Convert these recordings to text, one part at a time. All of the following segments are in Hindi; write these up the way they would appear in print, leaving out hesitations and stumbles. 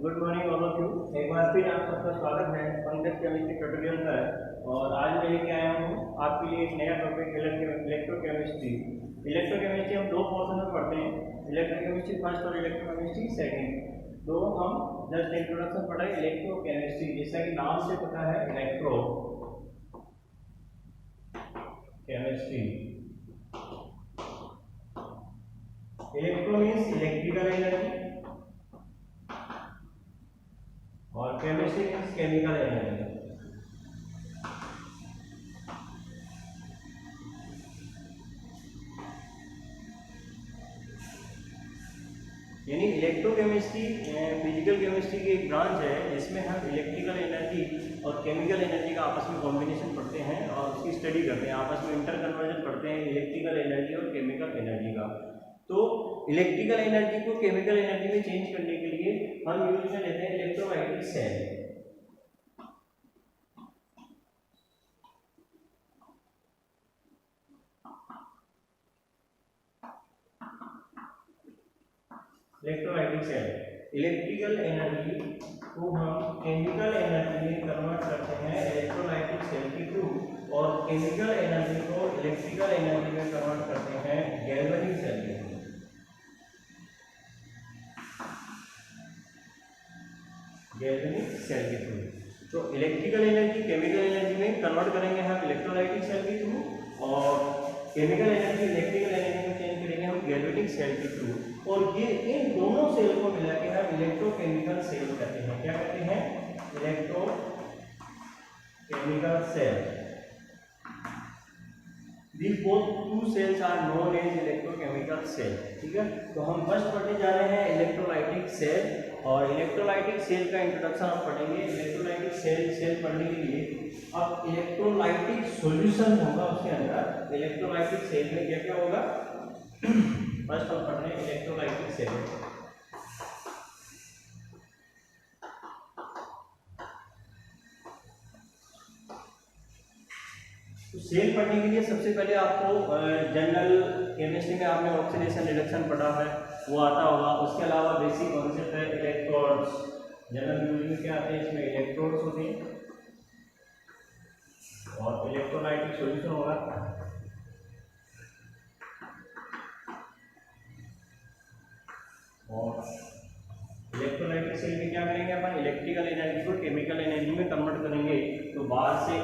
Good morning all of you. एक बार फिर आप सबका स्वागत है पंकज केमिस्ट्री ट्यूटोरियल पर। और आज मैं लेके आया हूँ आपके लिए एक नया टॉपिक इलेक्ट्रोकेमिस्ट्री। इलेक्ट्रोकेमिस्ट्री हम दो पोर्शन में पढ़ते हैं, इलेक्ट्रोकेमिस्ट्री फर्स्ट और इलेक्ट्रोकेमिस्ट्री सेकंड। तो हम जस्ट इंट्रोडक्शन पढ़े इलेक्ट्रोकेमिस्ट्री, जैसा कि नाम से पता है electro chemistry. Electro means electrical energy और केमिस्ट्री मीन्स केमिकल एनर्जी। यानी इलेक्ट्रोकेमिस्ट्री फिजिकल केमिस्ट्री की एक ब्रांच है जिसमें हम इलेक्ट्रिकल एनर्जी और केमिकल एनर्जी का आपस में कॉम्बिनेशन पढ़ते हैं और उसकी स्टडी करते हैं, आपस में इंटर कन्वर्जन पढ़ते हैं इलेक्ट्रिकल एनर्जी और केमिकल एनर्जी का। तो इलेक्ट्रिकल एनर्जी को केमिकल एनर्जी में चेंज करने के लिए हम यूज में लेते हैं electrolytic cell. Electrolytic cell electrical energy को हम केमिकल एनर्जी में कन्वर्ट करते हैं इलेक्ट्रोलाइटिक सेल के थ्रू, और केमिकल एनर्जी को इलेक्ट्रिकल एनर्जी में कन्वर्ट करते हैं गैल्वेनिक सेल के थ्रू। गैल्वेनिक सेल के थ्रू तो इलेक्ट्रिकल एनर्जी केमिकल एनर्जी में कन्वर्ट करेंगे हम इलेक्ट्रोलाइटिक सेल के थ्रू, और केमिकल एनर्जी इलेक्ट्रिकल एनर्जी में चेंज करेंगे हम गैल्वेनिक सेल के थ्रू। और ये इन दोनों सेल को मिला के हम इलेक्ट्रोकेमिकल सेल कहते हैं। क्या कहते हैं? Electrochemical cell. These both two cells are known as electrochemical cell। ठीक है, तो हम फर्स्ट पढ़ने जा रहे हैं इलेक्ट्रोलाइटिक सेल, और इलेक्ट्रोलाइटिक सेल का इंट्रोडक्शन हम पढ़ेंगे। इलेक्ट्रोलाइटिक सेल पढ़ने के लिए अब इलेक्ट्रोलाइटिक सॉल्यूशन होगा उसके अंदर। इलेक्ट्रोलाइटिक सेल में क्या क्या होगा फर्स्ट हम पढ़ रहे हैं इलेक्ट्रोलाइटिक सेल। तो सेल पढ़ने के लिए सबसे पहले आपको जनरल केमिस्ट्री में आपने ऑक्सीडेशन रिडक्शन पढ़ा है, वो आता होगा। उसके अलावा बेसिक कॉन्सेप्ट है इलेक्ट्रोड्स। जनरल यूज में क्या आते हैं? इसमें इलेक्ट्रोड्स होते हैं और इलेक्ट्रोलाइटिक सॉल्यूशन होगा। और इलेक्ट्रोलाइटिक सेल में क्या करेंगे अपन? इलेक्ट्रिकल एनर्जी को केमिकल एनर्जी में कन्वर्ट करेंगे। तो बाहर से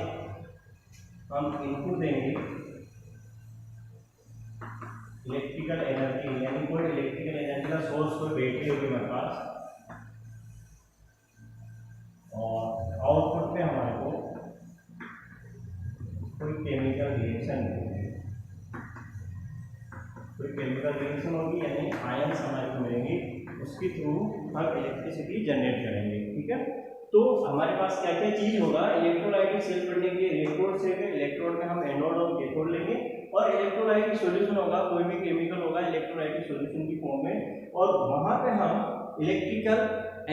हम इनपुट देंगे इलेक्ट्रिकल एनर्जी, यानी कोई इलेक्ट्रिकल एनर्जी का सोर्स कोई बैटरी होगी हमारे पास, और आउटपुट में हमारे को कोई केमिकल रिएक्शन मिलेगी। कोई केमिकल रिएक्शन होगी यानी आयंस हमारे को मिलेंगे, उसके थ्रू हम इलेक्ट्रिसिटी जनरेट करेंगे। ठीक है, तो हमारे पास क्या क्या चीज होगा इलेक्ट्रोलाइटिक सेल पढ़ने के लिए? इलेक्ट्रोड से इलेक्ट्रोड में हम एनोड और कैथोड लेंगे, और इलेक्ट्रोलाइटिक सॉल्यूशन होगा, कोई भी केमिकल होगा इलेक्ट्रोलाइटिक सॉल्यूशन की फॉर्म में, और वहां पे हम इलेक्ट्रिकल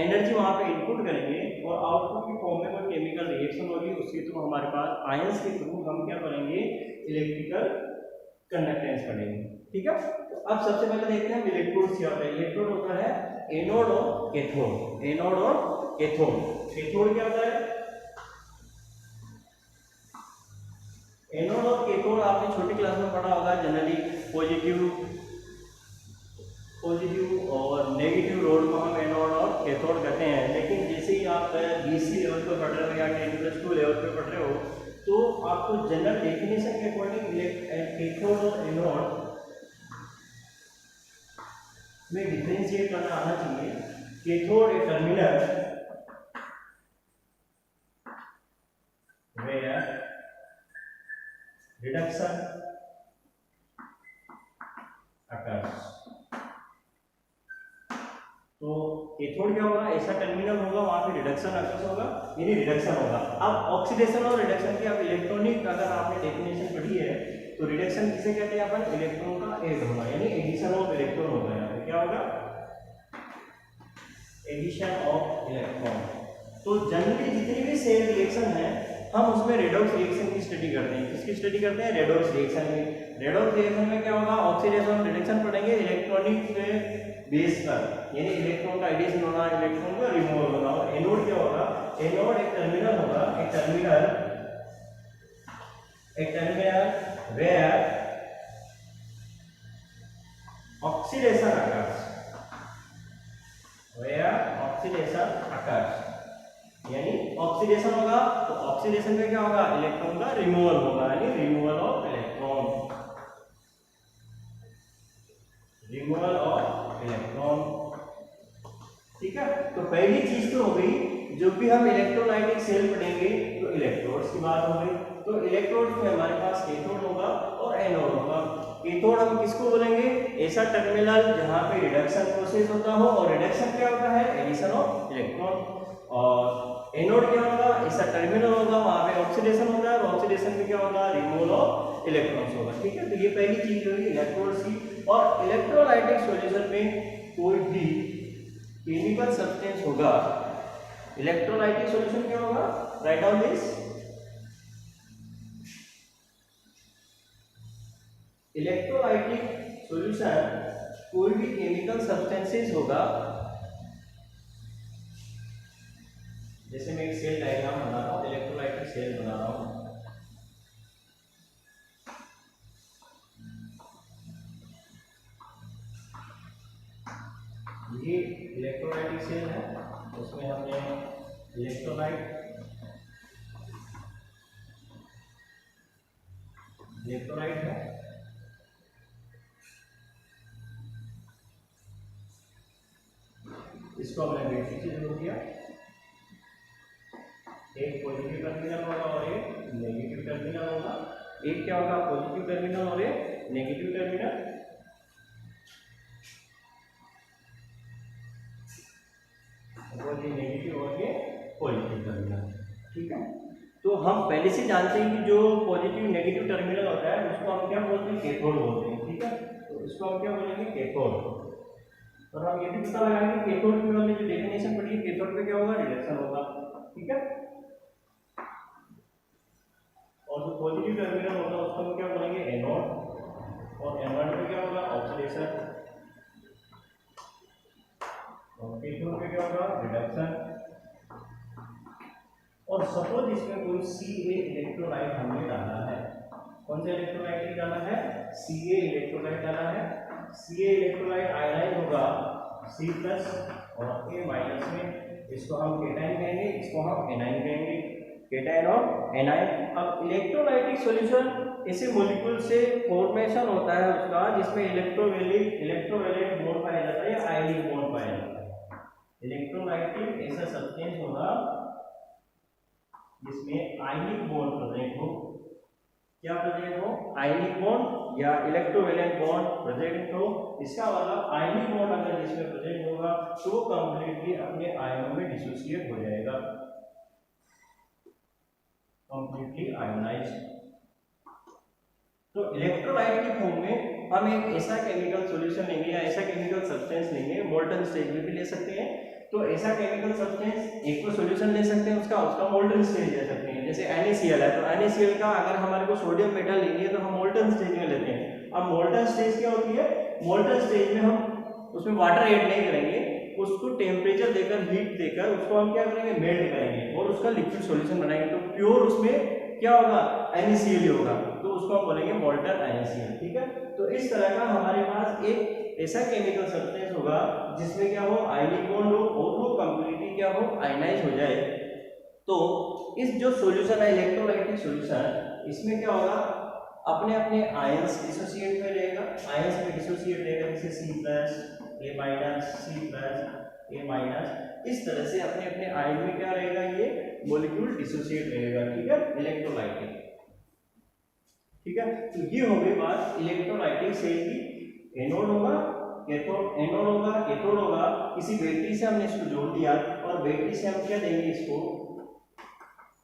एनर्जी वहां पे इनपुट करेंगे, और आउटपुट की फॉर्म में कोई केमिकल रिएक्शन होगी, उसके थ्रू हमारे पास आयंस के थ्रू हम क्या करेंगे? इलेक्ट्रिकल कंडक्टेंस पढ़ेंगे। ठीक है, तो अब सबसे पहले देखते हैं इलेक्ट्रोड क्या होता है। इलेक्ट्रोड होता है एनोड और कैथोड। एनोड और कैथोड। कैथोड क्या होता है? एनोड और कैथोड आपने छोटी क्लास में पढ़ा होगा। जनरली पॉजिटिव और नेगेटिव रोड को हम एनोड और कैथोड कहते हैं। लेकिन जैसे ही आप बीएससी लेवल पर पढ़ रहे हो या 10+2 लेवल पे पढ़ रहे हो, तो आपको जनरल डेफिनेशन के अकॉर्डिंग कैथोड और एनोड में डिफरेंशिएट करना आना चाहिए। Cathode A terminal where reduction occurs। तो कैथोड क्या होगा? ऐसा टर्मिनल होगा वहां पे रिडक्शन अकर्स होगा, यानी रिडक्शन होगा। अब ऑक्सीडेशन और रिडक्शन की अब इलेक्ट्रॉनिक अगर आपने डेफिनेशन पढ़ी है, तो रिडक्शन किसे कहते हैं अपन? इलेक्ट्रॉन का ऐड होगा, यानी एडिशन ऑफ इलेक्ट्रॉन होगा। यहाँ पे क्या होगा? Addition of electron. तो जनरली जितनी भी सेल रिएक्शन है हम उसमें रेडॉक्स रिएक्शन की स्टडी करते हैं। किसकी स्टडी करते हैं? रेडॉक्स रिएक्शन में। रेडॉक्स रिएक्शन में क्या होगा? ऑक्सीडेशन रिडक्शन पढ़ेंगे इलेक्ट्रॉनिक बेस पर, यानी इलेक्ट्रॉन का एडिशन होना, इलेक्ट्रॉन को एनोड एक टर्मिनल होगा, एक टर्मिनल वेयर ऑक्सीडेशन अकर्स, यानी ऑक्सीडेशन होगा तो ऑक्सीडेशन में क्या होगा, इलेक्ट्रॉन का रिमूवल होगा, यानी रिमूवल ऑफ इलेक्ट्रॉन। ठीक है, तो पहली चीज तो हो गई, जो भी हम इलेक्ट्रोलाइटिक सेल पढ़ेंगे तो इलेक्ट्रोड्स की बात हो गई। तो इलेक्ट्रोड्स में हमारे पास कैथोड होगा और एनोड होगा। कैथोड हम किसको बोलेंगे, ऐसा टर्मिनल जहां पे रिडक्शन प्रोसेस होता हो, और रिडक्शन क्या होता है, एडिशन ऑफ इलेक्ट्रॉन। और एनोड क्या होगा, ऐसा टर्मिनल होगा वहां पे ऑक्सीडेशन होता है, और ऑक्सीडेशन में क्या होगा, रिमूवल ऑफ इलेक्ट्रॉन्स होगा। ठीक है, तो ये पहली चीज होगी इलेक्ट्रोड्स की। और इलेक्ट्रोलाइटिक सॉल्यूशन में कोई भी केमिकल सब्सटेंस होगा, इलेक्ट्रोलाइटिक सॉल्यूशन क्या होगा, write down this, electrolytic solution कोई भी केमिकल सब्सटेंसेस होगा। जैसे मैं एक सेल डायग्राम बना रहा हूँ, इलेक्ट्रोलाइटिक सेल बना रहा हूँ, ये इलेक्ट्रोलाइटिक सेल है, उसमें हमने इलेक्ट्रोलाइट है, इसको हमने बेसिक से जोड़ दिया, एक पॉजिटिव टर्मिनल होगा और एक नेगेटिव टर्मिनल होगा। एक क्या होगा, पॉजिटिव टर्मिनल और एक नेगेटिव टर्मिनल। ये नेगेटिव और ये पॉजिटिव टर्मिनल। ठीक है, तो हम पहले से जानते हैं कि जो पॉजिटिव नेगेटिव टर्मिनल होता है उसको हम क्या बोलते हैं, कैथोड बोलते हैं। ठीक है, तो इसको हम क्या बोलेंगे, कैथोड। और हम ये भी पता लगाएंगे कैथोड की हमने जो डेफिनेशन पढ़ी है, कैथोड पे क्या होगा, रिडक्शन होगा। ठीक है, और जो पॉजिटिव टर्मिनल होगा उसको हम क्या बोलेंगे, एनोड, और एनोड पे क्या होगा, ऑक्सीडेशन, और कैथोड पे क्या होगा, रिडक्शन। और सपोज इसमें कोई Ca इलेक्ट्रोलाइट हमने डाला है, कौन सा इलेक्ट्रोलाइट डाला है, Ca इलेक्ट्रोलाइट डाला है। Ca इलेक्ट्रोलाइट आयनाइज होगा C+ और A- में, इसको हम केटाइन कहेंगे, इसको हम एनाइन कहेंगे, केटाइन और एनाइन। अब इलेक्ट्रोलाइटिक सॉल्यूशन ऐसे मॉलिक्यूल से फॉर्मेशन होता है उसका, जिसमें इलेक्ट्रोवैलेंट बॉन्ड पाया जाता है या आयनिक बॉन्ड पाया जाता है। इलेक्ट्रोलाइटिक ऐसा सब्सटेंस होगा जिसमें आयनिक बॉन्ड प्रेजेंट हो। क्या प्रेजेंट हो, आयनिक बॉन्ड या इलेक्ट्रोवैलेंट बॉन्ड प्रेजेंट हो। इसका मतलब आयनिक बॉन्ड अगर जिसमें प्रेजेंट होगा तो वो कंप्लीटली अपने आयनों में डिसोसिएट हो जाएगा, कंप्लीटली आयोनाइज्ड। तो इलेक्ट्रोलाइट की फॉर्म में हम एक ऐसा केमिकल सॉल्यूशन लेंगे या ऐसा केमिकल सब्सटेंस लेंगे, मोल्टन स्टेज में भी ले सकते हैं। तो ऐसा केमिकल सब्सटेंस एक तो सॉल्यूशन ले सकते हैं उसका मोल्टन स्टेज ले सकते हैं। जैसे NaCl है, तो NaCl का अगर हमारे को सोडियम मेटल लेंगे तो हम मोल्टन स्टेज में लेते हैं। अब मोल्टन स्टेज क्या होती है, मोल्टन स्टेज में हम उसमें वाटर ऐड नहीं करेंगे, उसको टेम्परेचर देकर, हीट देकर उसको हम क्या करेंगे, मेल्ट करेंगे और उसका लिक्विड सॉल्यूशन बनाएंगे। तो प्योर उसमें क्या होगा, NaCl ही होगा, तो उसको हम बोलेंगे मोल्टन NaCl। ठीक है, तो इस तरह का हमारे पास एक ऐसा केमिकल सब्सटेंस होगा जिसमें क्या हो, आयनिक बॉन्ड हो और वो कंप्लीटली क्या हो, आयनाइज हो जाए। तो इस जो सॉल्यूशन है इलेक्ट्रोलाइटिक सॉल्यूशन, इसमें क्या होगा, अपने अपने आयंस डिसोसिएट में रहेगा, आयंस में डिसोसिएट रहेगा, जैसे C+, A-, C+, A-, इस तरह से अपने अपने आयन में क्या रहेगा, ये मॉलिक्यूल डिसोसिएट रहेगा। ठीक है, इलेक्ट्रोलाइटिक। ठीक है, तो ये हो गई बात इलेक्ट्रोलाइटिक सेल की। एनोड होगा, कैथोड, एनोड होगा, कैथोड होगा, किसी बैटरी से हमने इसको जोड़ दिया और बैटरी से हम क्या देंगे, इसको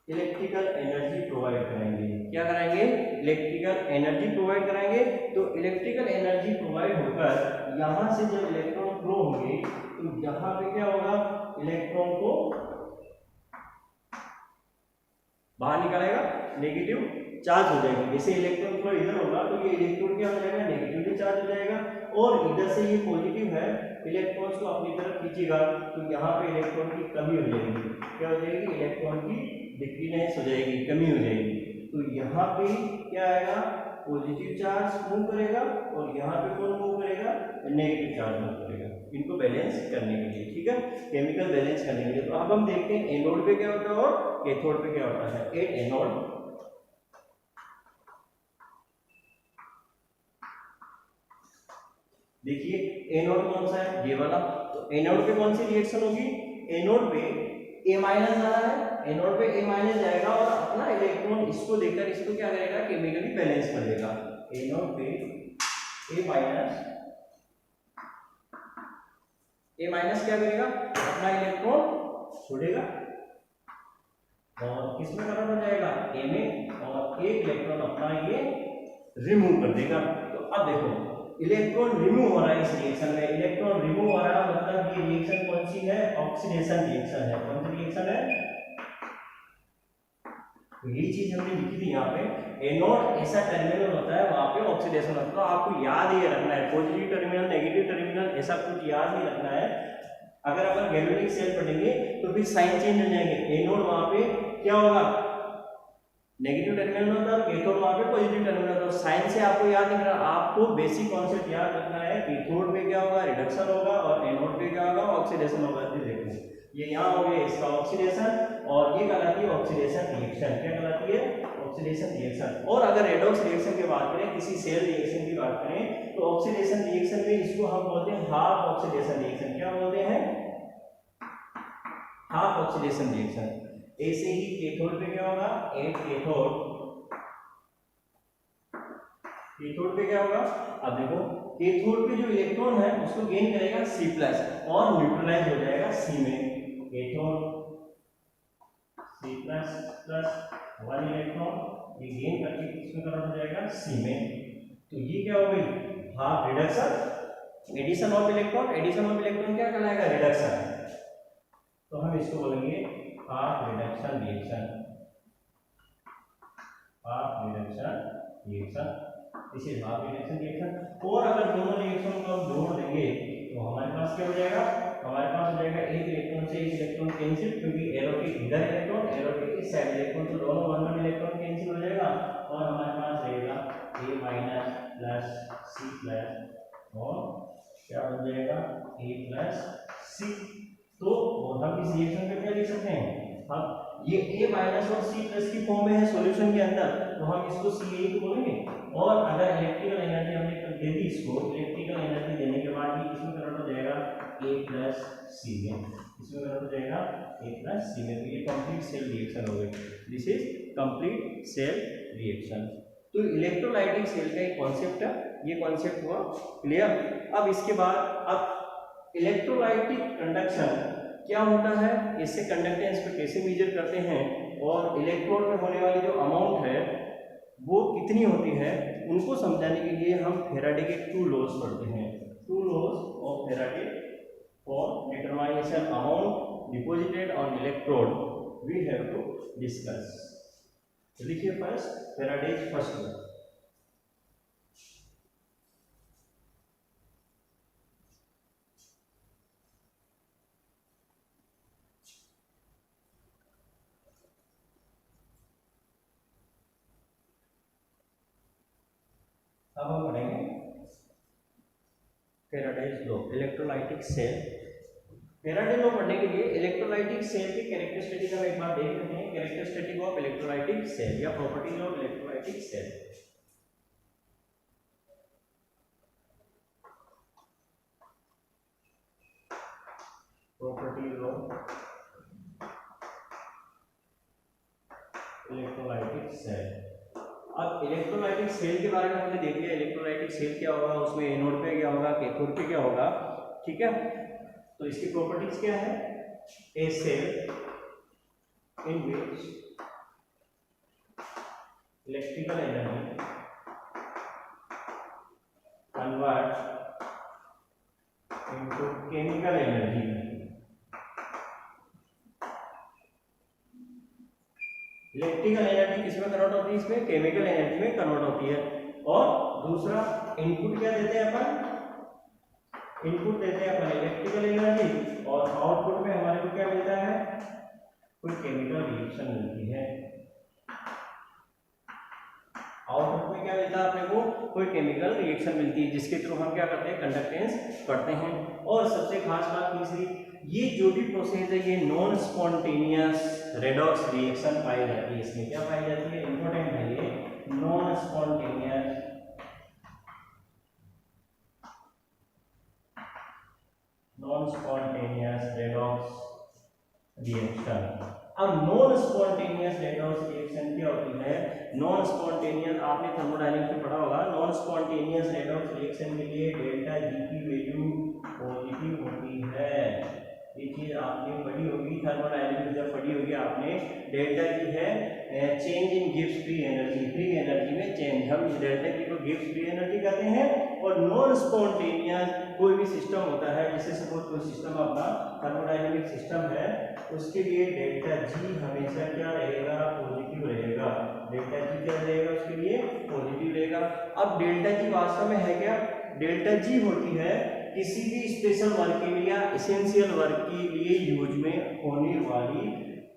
इलेक्ट्रिकल एनर्जी प्रोवाइड कराएंगे। क्या कराएंगे, इलेक्ट्रिकल एनर्जी प्रोवाइड कराएंगे। तो इलेक्ट्रिकल एनर्जी प्रोवाइड होकर यहां से जब इलेक्ट्रॉन फ्लो होंगे तो यहां पे क्या होगा, इलेक्ट्रॉन को बाहर निकालेगा, नेगेटिव चार्ज हो जाएगा। जैसे इलेक्ट्रॉन फ्लो इधर होगा तो ये इलेक्ट्रॉन क्या हो जाएगा, नेगेटिवली चार्ज हो जाएगा, और इधर से ये पॉजिटिव है इलेक्ट्रॉन्स को अपनी तरफ खींचेगा तो यहाँ पे इलेक्ट्रॉन की कमी हो जाएगी। क्या हो जाएगी? इलेक्ट्रॉन की डिक्रीनेस हो जाएगी, कमी हो जाएगी। तो यहाँ पे क्या आएगा? पॉजिटिव चार्ज मूव करेगा और यहाँ पे कौन मूव करेगा? नेगेटिव चार्ज मूव करेगा, इनको बैलेंस करने के लिए, ठीक है, केमिकल बैलेंस करने के लिए। तो अब हम देखते हैं एनोड पे क्या होता है और कैथोड पे क्या होता है। एट एनोड, देखिए एनोड कौन सा है? ये वाला। तो एनोड पे कौन सी रिएक्शन होगी? एनोड पे ए माइनस जा रहा है, एनोड पे ए माइनस जाएगा और अपना इलेक्ट्रॉन इसको देकर इसको क्या करेगा? केमिकली बैलेंस कर देगा। एनोड पे ए माइनस क्या करेगा? अपना इलेक्ट्रॉन छोड़ेगा और किसमें कन्वर्ट हो जाएगा? ए में, और एक इलेक्ट्रॉन अपना ये रिमूव कर देगा। तो अब देखो इलेक्ट्रॉन रिमूव हो रहा है इस रिएक्शन में, इलेक्ट्रॉन रिमूव हो रहा है मतलब ये रिएक्शन कौन सी है? ऑक्सीडेशन रिएक्शन है। कौन सी रिएक्शन है? तो ये चीज हमने लिखी थी यहाँ पे, एनोड ऐसा टर्मिनल होता है वहां पे ऑक्सीडेशन होता है। तो आपको याद ये रखना है, पॉजिटिव टर्मिनल नेगेटिव टर्मिनल ऐसा कुछ याद नहीं रखना है। अगर अपन गैल्वेनिक सेल पढ़ेंगे तो फिर साइन चेंज हो जाएंगे। एनोड वहां पे क्या होगा? नेगेटिव टर्मिनल होता है, कैथोड वहां पे पॉजिटिव टर्मिनल होता है। साइन से आपको याद नहीं करना, आपको बेसिक कॉन्सेप्ट याद रखना है। कैथोड पे क्या होगा? रिडक्शन होगा और एनोड पे क्या होगा? ऑक्सीडेशन होगा। देखो ये यहाँ हो गया इसका ऑक्सीडेशन और ये कहलाती है ऑक्सीडेशन रिएक्शन। क्या कहलाती है? Oxidation reaction. और अगर रेडॉक्स रिएक्शन की बात करें, किसी सेल रिएक्शन की बात करें, तो ऑक्सीडेशन रिएक्शन में इसको हम बोलते हैं हाफ ऑक्सीडेशन रिएक्शन। क्या बोलते हैं? Half oxidation reaction. ऐसे ही कैथोड पे क्या होगा? एक कैथोड पे क्या होगा? अब देखो कैथोड पे जो इलेक्ट्रॉन है उसको गेन करेगा C+ और न्यूट्रलाइज हो जाएगा C में। कैथोड C++ 1 इलेक्ट्रॉन ये गेन करके किसमें कन्वर्ट हो जाएगा? C में। तो ये क्या हो गई? Half reduction, addition of electron. Addition of electron क्या कहलाएगा? रिडक्शन। तो हम इसको बोलेंगे half reduction reaction. Half reduction reaction, this is half reduction reaction. और अगर दोनों रिएक्शन को हम जोड़ देंगे तो हमारे पास क्या हो जाएगा? हमारे पास हो जाएगा एक इलेक्ट्रॉन से एक इलेक्ट्रॉन कैंसिल, क्योंकि एरो के इधर इलेक्ट्रॉन, एरो के इस साइड इलेक्ट्रॉन, तो दोनों 1 इलेक्ट्रॉन कैंसिल हो जाएगा और हमारे पास रहेगा A- प्लस C+ और क्या हो जाएगा? A+C। तो हम इस रिएक्शन पे क्या लिख सकते हैं? हम ये A- और C+ की फॉर्म में है सॉल्यूशन के अंदर, तो हम इसको Ca बोलेंगे। और अगर इलेक्ट्रिकल एनर्जी हमने दे दी इसको, इलेक्ट्रिकल एनर्जी देने के बाद ये किसमें कन्वर्ट हो जाएगा? A+C में। इसमें कन्वर्ट हो जाएगा A+C में। तो ये कंप्लीट सेल रिएक्शन हो गई। This is complete cell reaction. तो इलेक्ट्रोलाइटिक सेल का एक कॉन्सेप्ट है, ये कॉन्सेप्ट हुआ क्लियर। अब इसके बाद अब इलेक्ट्रोलाइटिक कंडक्शन क्या होता है, इससे कंडक्टेंस को कैसे मेजर करते हैं, और इलेक्ट्रोड में होने वाली जो अमाउंट है वो कितनी होती है, उनको समझाने के लिए हम फेराडे के 2 लॉज पढ़ते हैं। 2 laws of Faraday for determination amount deposited on electrode we have to discuss. लिखिए फर्स्ट फेराडेज फर्स्ट लॉ। अब हम पढ़ेंगे Faraday's law, electrolytic cell. Faraday law पढ़ने के लिए इलेक्ट्रोलाइटिक सेल की कैरेक्टरिस्टिक हम एक बार देख लेते हैं। कैरेक्टरिस्टिक ऑफ इलेक्ट्रोलाइटिक सेल या properties of electrolytic cell. Properties of electrolytic cell. अब इलेक्ट्रोलाइटिक सेल के बारे में हमने देख लिया, इलेक्ट्रोलाइटिक सेल क्या होगा, उसमें एनोड पे क्या होगा, कैथोड पे क्या होगा, ठीक है। तो इसकी प्रॉपर्टीज क्या है? A cell in which electrical energy convert into chemical energy. Electrical energy किसमें कन्वर्ट होती है? इसमें केमिकल एनर्जी में कन्वर्ट होती है। और दूसरा इनपुट क्या देते हैं अपन? इनपुट देते हैं अपन इलेक्ट्रिकल एनर्जी और आउटपुट में हमारे को क्या मिलता है, कोई केमिकल रिएक्शन मिलती है। आउटपुट में क्या मिलता है अपने को, कोई केमिकल रिएक्शन मिलती है जिसके थ्रू हम क्या करते हैं, कंडक्टेंस पढ़ते हैं। और सबसे खास बात तीसरी, ये जो भी प्रोसेस है ये नॉन स्पॉन्टेनियस रेडॉक्स रिएक्शन पाई जाती है। इसमें क्या पाई जाती है, इंपॉर्टेंट है ये, नॉन स्पॉन्टेनियस रेडॉक्स रिएक्शन। अब नॉन स्पॉन्टेनियस रेडॉक्स रिएक्शन क्या होती है, नॉन स्पॉन्टेनियस आपने थर्मोडायनेमिक्स में पढ़ा होगा, नॉन स्पॉन्टेनियस रेडॉक्स रिएक्शन के लिए डेल्टा जी की वैल्यू पॉजिटिव होती है। ये चीज आपने पढ़ी होगी, थर्मोडायनेमिक्स जब पढ़ी होगी आपने, डेल्टा जी है change in gives free energy, free energy में चेंज, हम इस डेल्टा जी को गिव्स फ्री एनर्जी कहते हैं। और नॉन स्पॉन्टेनियस कोई भी सिस्टम होता है, जैसे सपोज कोई सिस्टम अपना थर्मोडायनेमिक सिस्टम है, उसके लिए डेल्टा जी हमेशा क्या रहेगा, पॉजिटिव रहेगा। डेल्टा जी क्या रहेगा, उसके लिए पॉजिटिव रहेगा। अब डेल्टा जी वास्तव में है क्या, डेल्टा जी होती है किसी भी स्पेशल वर्क के लिए या एसेंशियल वर्क के लिए यूज में होने वाली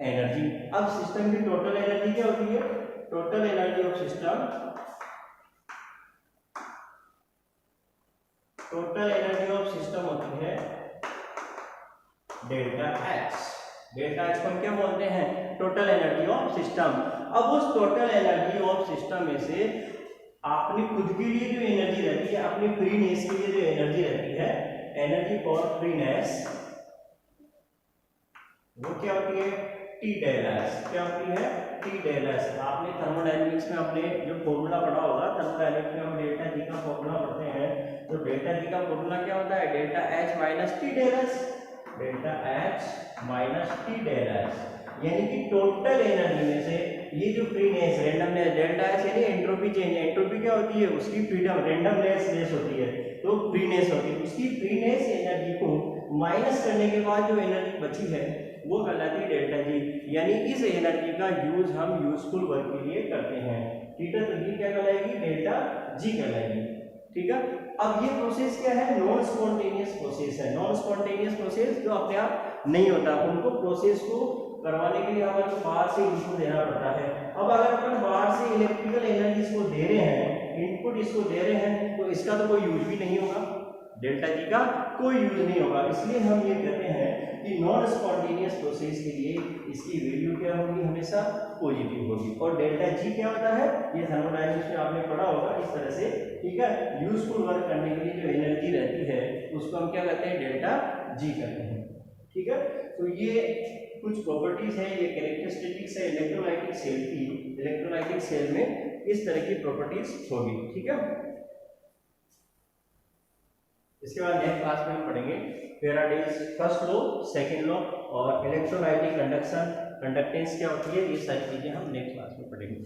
एनर्जी। अब सिस्टम की टोटल एनर्जी क्या होती है, total energy of system, total energy of system होती है डेल्टा एच। डेल्टा एच को हम क्या बोलते हैं, टोटल एनर्जी ऑफ सिस्टम। अब उस टोटल एनर्जी ऑफ सिस्टम में से आपने खुद के लिए जो एनर्जी रहती है, अपने फ्रीनेस के लिए जो एनर्जी रहती है, एनर्जी फॉर फ्रीनेस, वो क्या होती है, टी डेल एस। क्या होती है, टी डेल एस। आपने थर्मोडायनेमिक्स में अपने जो फॉर्मूला पढ़ा होगा, थर्मोडायनेमिक्स में हम डेल्टा जी का फॉर्मूला पढ़ते हैं, तो डेल्टा जी का फॉर्मूला क्या होता है, delta H minus T del S, delta H minus T del S. यानी कि टोटल एनर्जी में से ये जो फ्रीनेस, रेंडमनेस, डेल्टा एच यानी एंट्रोपी चेंज, एंट्रोपी क्या होती है, उसकी फ्रीडम, रेंडमनेस होती है, तो फ्रीनेस होती है, उसकी फ्रीनेस एनर्जी को माइनस करने के बाद जो एनर्जी बची है वो कहलाती है डेल्टा जी। यानी इस एनर्जी का यूज हम यूजफुल वर्क के लिए करते हैं, ठीक है। तो ये क्या कहलाएगी, डेल्टा जी कहलाएगी, ठीक है। अब ये प्रोसेस क्या है, नॉन स्पॉन्टेनियस प्रोसेस है। नॉन स्पॉन्टेनियस प्रोसेस जो अपने आप नहीं होता, उनको प्रोसेस को करवाने के लिए हमें तो बाहर से इनपुट देना पड़ता है। अब अगर अपन बाहर से इलेक्ट्रिकल एनर्जी इसको दे रहे हैं, इनपुट इसको दे रहे हैं, तो इसका तो कोई यूज भी नहीं होगा, डेल्टा जी का कोई यूज नहीं होगा। इसलिए हम ये कहते हैं कि नॉन स्पॉन्टेनियस प्रोसेस के लिए इसकी वैल्यू क्या होगी, हमेशा पॉजिटिव होगी। और डेल्टा जी क्या होता है, ये थर्मोडायनेमिक्स में आपने पढ़ा होगा इस तरह से, ठीक है। यूजफुल वर्क करने के लिए जो एनर्जी रहती है उसको हम क्या कहते हैं, डेल्टा जी कहते हैं, ठीक है। तो ये कुछ प्रॉपर्टीज है, ये कैरेक्टरिस्टिक्स है इलेक्ट्रोलाइटिक सेल की। इलेक्ट्रोलाइटिक सेल में इस तरह की प्रॉपर्टीज होगी, ठीक है। इसके बाद नेक्स्ट क्लास में हम पढ़ेंगे Faraday's first law, second law और इलेक्ट्रोलाइटिक कंडक्शन, कंडक्टेंस क्या होती है, ये सारी चीजें हम नेक्स्ट क्लास में पढ़ेंगे।